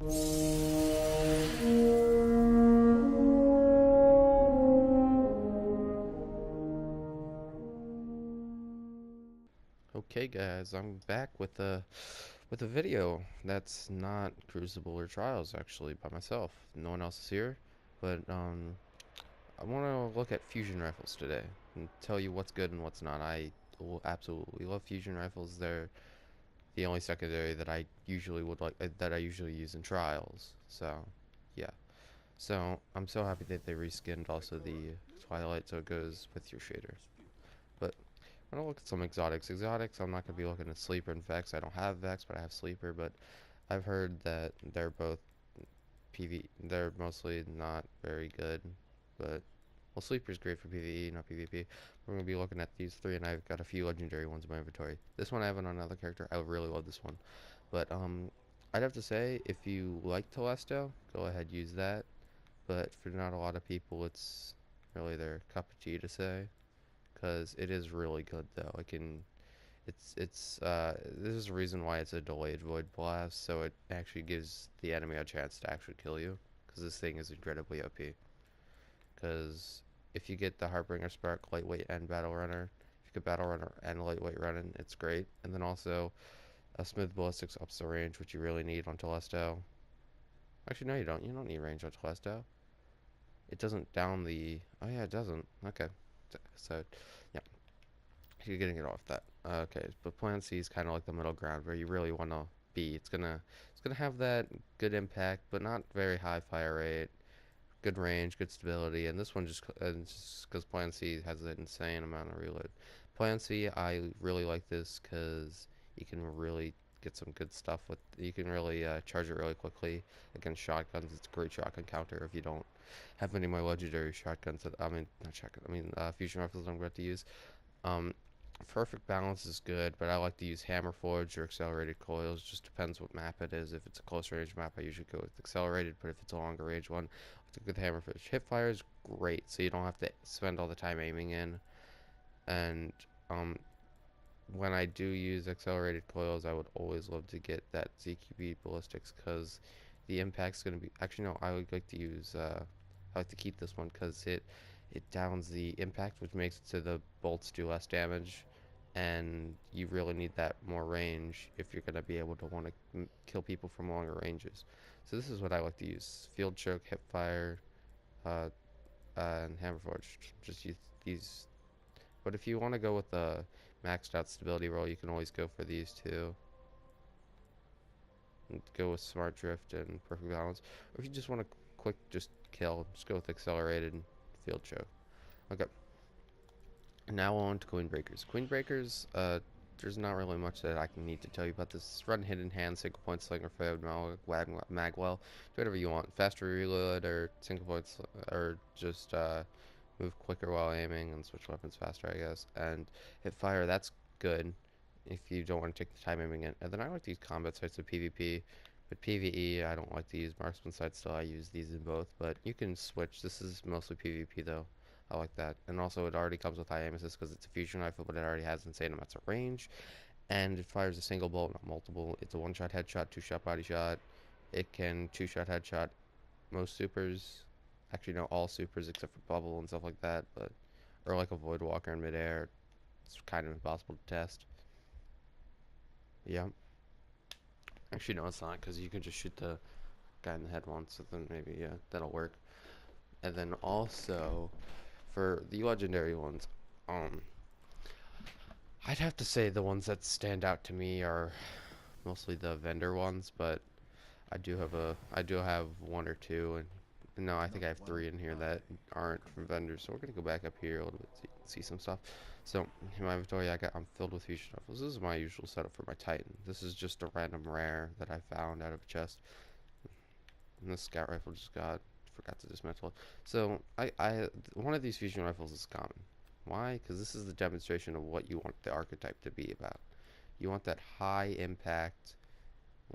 Okay guys, I'm back with a video that's not Crucible or Trials actually by myself. No one else is here, but I want to look at fusion rifles today and tell you what's good and what's not. I will absolutely love fusion rifles. They're the only secondary that I usually would like that I usually use in Trials. So, yeah. So, I'm so happy that they reskinned also the Twilight so it goes with your shader. But I'm gonna look at some exotics. Exotics, I'm not gonna be looking at Sleeper and Vex. I don't have Vex, but I have Sleeper. But I've heard that they're both They're mostly not very good. But well, Sleeper's great for PvE, not PvP. We're gonna be looking at these three, and I've got a few legendary ones in my inventory. This one I have on another character. I really love this one. But I'd have to say if you like Telesto, go ahead use that. But for not a lot of people, it's really their cup of tea to say because it is really good though. This is the reason why it's a delayed void blast, so it actually gives the enemy a chance to actually kill you, because this thing is incredibly OP. Because if you get the Heartbringer Spark, lightweight and battle runner, if you get battle runner and lightweight running, it's great. And then also a smooth ballistics ups the range, which you really need on Telesto. Actually, no, you don't. You don't need range on Telesto. It doesn't down the. Oh yeah, it doesn't. Okay, so yeah. You're getting it off that. Okay, but Plan C is kind of like the middle ground where you really want to be. It's gonna have that good impact, but not very high fire rate, good range, good stability, and this one just because Plan C has an insane amount of reload. Plan C, I really like this because you can really get some good stuff with. You can really charge it really quickly against shotguns. It's a great shotgun counter if you don't have any more legendary shotguns. I mean, not shotgun. I mean, fusion rifles I'm about to use. Um, Perfect balance is good, but I like to use hammer forge or accelerated coils. Just depends what map it is. If it's a close range map, I usually go with accelerated, but if it's a longer range one, I go with hammer forge. Hipfire is great, so you don't have to spend all the time aiming in. And um, when I do use accelerated coils, I would always love to get that ZQB ballistics because the impact's going to be. Actually, no, I would like to use. I like to keep this one because it downs the impact, which makes it so the bolts do less damage, and you really need that more range if you're going to be able to want to kill people from longer ranges. So this is what I like to use: field choke, hip fire, uh, and hammer forge. Just use these. But if you want to go with the maxed out stability roll, you can always go for these two. And go with smart drift and perfect balance. Or if you just want to quick just kill, just go with accelerated field choke. Okay. Now on to Queen Breakers. Queen Breakers, there's not really much that I can need to tell you about this. Run hidden hand, single point slinger, failed magwell. Do whatever you want. Faster reload or single points, or just move quicker while aiming and switch weapons faster, I guess. And hit fire, that's good if you don't want to take the time aiming it. And then I like to use combat sites with PvP. But PvE, I don't like to use marksman sites, so I use these in both. But you can switch. This is mostly PvP though. I like that. And also it already comes with high aim assist because it's a fusion rifle, but it already has insane amounts of range. And it fires a single bolt, not multiple. It's a one-shot headshot, two-shot body shot. It can two-shot headshot most supers. Actually, no, all supers except for bubble and stuff like that. But or like a void walker in midair. It's kind of impossible to test. Yeah. Actually, no, it's not because you can just shoot the guy in the head once, so then maybe yeah, that'll work. And then also for the legendary ones, um, I'd have to say the ones that stand out to me are mostly the vendor ones, but I do have one or two, and no, I think I have three in here that aren't from vendors. So we're gonna go back up here a little bit, see some stuff. So in my inventory, I'm filled with fusion rifles. This is my usual setup for my Titan. This is just a random rare that I found out of a chest. And this scout rifle just forgot to dismantle it. So one of these fusion rifles is common. Why? Because this is the demonstration of what you want the archetype to be about. You want that high impact,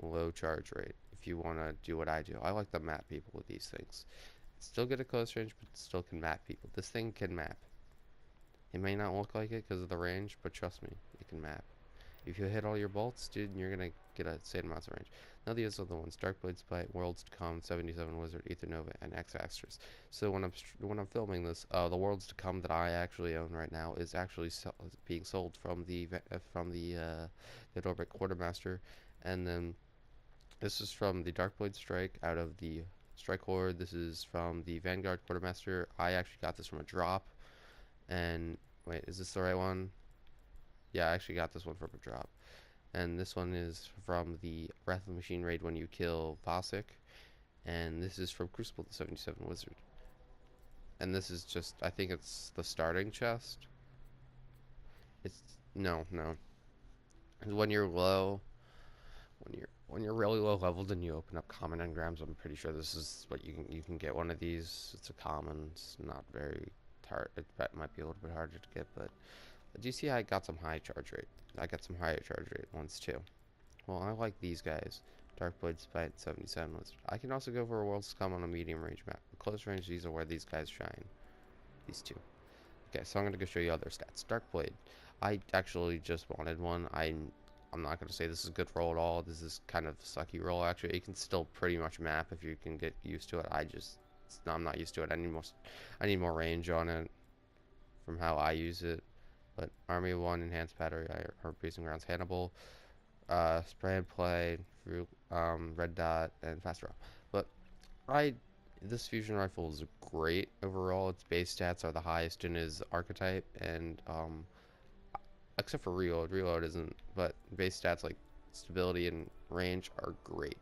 low charge rate. If you want to do what I do, I like to map people with these things. Still get a close range, but still can map people. This thing can map. It may not look like it because of the range, but trust me, it can map. If you hit all your bolts, dude, you're gonna get a insane amounts of range. Now these are the ones: Darkblade, Spite, Worlds to Come, 77 Wizard, Ether Nova, and X Astros. So when I'm filming this, the Worlds to Come that I actually own right now is actually being sold from the Orbit Quartermaster, and then this is from the Darkblade Strike out of the Strike Horde. This is from the Vanguard Quartermaster. I actually got this from a drop. And wait, is this the right one? Yeah, I actually got this one from a drop. And this one is from the Wrath of the Machine raid when you kill Vasic. And this is from Crucible the 77 Wizard. And this is just, I think it's the starting chest. It's, no. When you're low, when you're really low leveled and you open up common engrams, I'm pretty sure this is what you can get one of these. It's a common. It's not very hard. It might be a little bit harder to get, but do you see I got some high charge rate? I got some higher charge rate ones too. Well, I like these guys. Darkblade, Spite, 77 Wizard. I can also go for a World's Come on a medium range map. Close range, these are where these guys shine. These two. Okay, so I'm gonna go show you other stats. Darkblade. I actually just wanted one. I'm not gonna say this is a good roll at all. This is kind of a sucky roll actually. You can still pretty much map if you can get used to it. I'm not used to it. I need more range on it from how I use it. But Army of One, Enhanced Battery, or Breaching Grounds, Hannibal, Spray and Play, Red Dot, and Fast Draw. But this fusion rifle is great overall. Its base stats are the highest in his archetype, and except for reload. Reload isn't, but base stats like stability and range are great.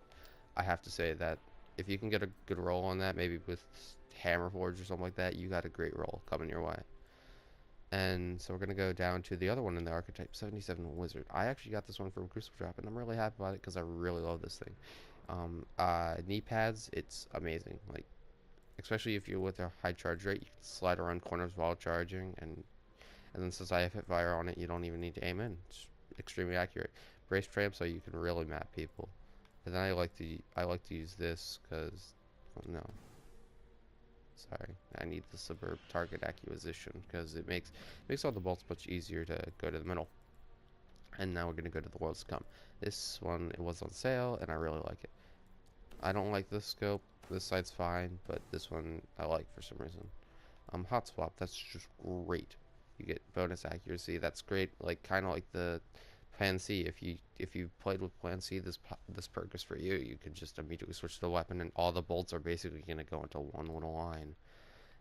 I have to say that if you can get a good roll on that, maybe with Hammer Forge or something like that, you got a great roll coming your way. And so we're going to go down to the other one in the archetype, 77 Wizard. I actually got this one from Crucible Drop, and I'm really happy about it because I really love this thing. Knee pads, it's amazing. Like, especially if you're with a high charge rate, you can slide around corners while charging, and then since I have hit fire on it, you don't even need to aim in. It's extremely accurate. Brace frame, so you can really map people. And then I like to use this because, oh no. Sorry, I need the suburb target acquisition because it makes all the bolts much easier to go to the middle. And now we're gonna go to the Worlds to Come. This one, it was on sale, and I really like it. I don't like this scope. This side's fine, but this one I like for some reason. Hot swap, that's just great. You get bonus accuracy. That's great. Like kind of like the Plan C. If you played with Plan C, this perk is for you. You could just immediately switch to the weapon, and all the bolts are basically gonna go into one little line.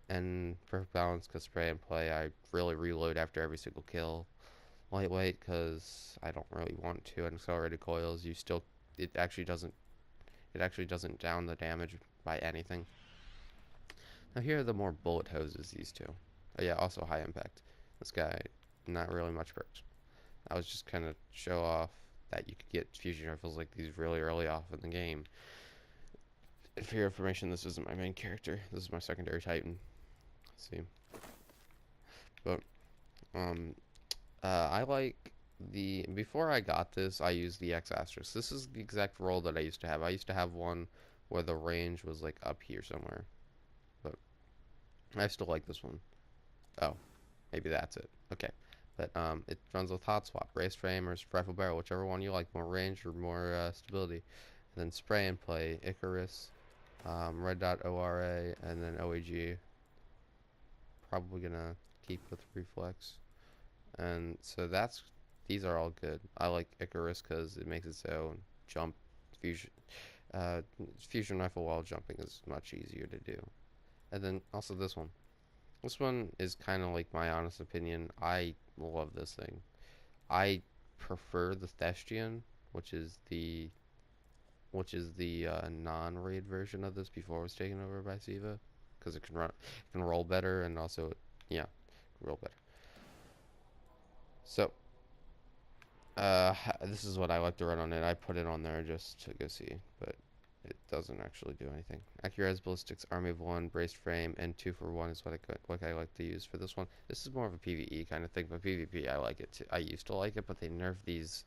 And perfect balance because spray and play. I really reload after every single kill. Lightweight because I don't really want to. And accelerated coils. It actually doesn't down the damage by anything. Now here are the more bullet hoses. These two. Oh yeah, also high impact. This guy, not really much perks. I was just kind of show off that you could get fusion rifles like these really early off in the game. And for your information, this isn't my main character. This is my secondary Titan. Let's see. But, I like before I got this, I used the X Asterisk. This is the exact roll that I used to have. I used to have one where the range was like up here somewhere. But, I still like this one. Oh, maybe that's it. Okay. But it runs with hot swap, race frame, or rifle barrel, whichever one you like, more range or more stability. And then spray and play, Icarus, red dot ORA, and then OAG. Probably gonna keep with reflex. And so these are all good. I like Icarus because it makes it so jump fusion, fusion rifle while jumping is much easier to do. And then also this one. This one is kind of like my honest opinion. I love this thing. I prefer the Thestian, which is the non-raid version of this before it was taken over by Siva, because it can roll better, and also yeah, roll better. So this is what I like to run on it. I put it on there just to go see, but it doesn't actually do anything. Accurate ballistics, army of one, braced frame, and 2-for-1 is what I like to use for this one. This is more of a PvE kind of thing, but PvP I like it too. I used to like it, but they nerfed these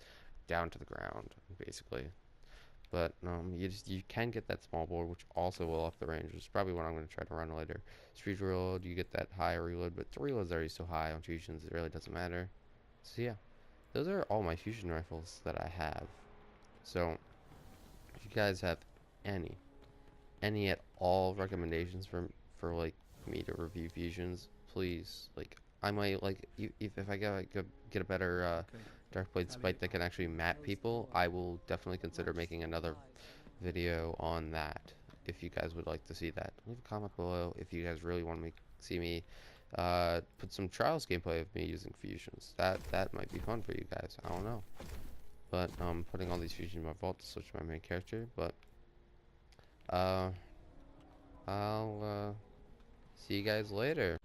down to the ground basically. But you can get that small board, which also will up the range, which is probably what I'm going to try to run later. Speed reload, you get that high reload, but the reload's already so high on fusions, it really doesn't matter. So yeah, those are all my fusion rifles that I have. So if you guys have any at all recommendations for like me to review fusions, please, like I might like if I get a better dark blade spike that can actually map people, I will definitely consider making another video on that. If you guys would like to see that, leave a comment below. If you guys really want to see me put some trials gameplay of me using fusions, that might be fun for you guys. I don't know, but putting all these fusions in my vault to switch my main character. But uh I'll see you guys later.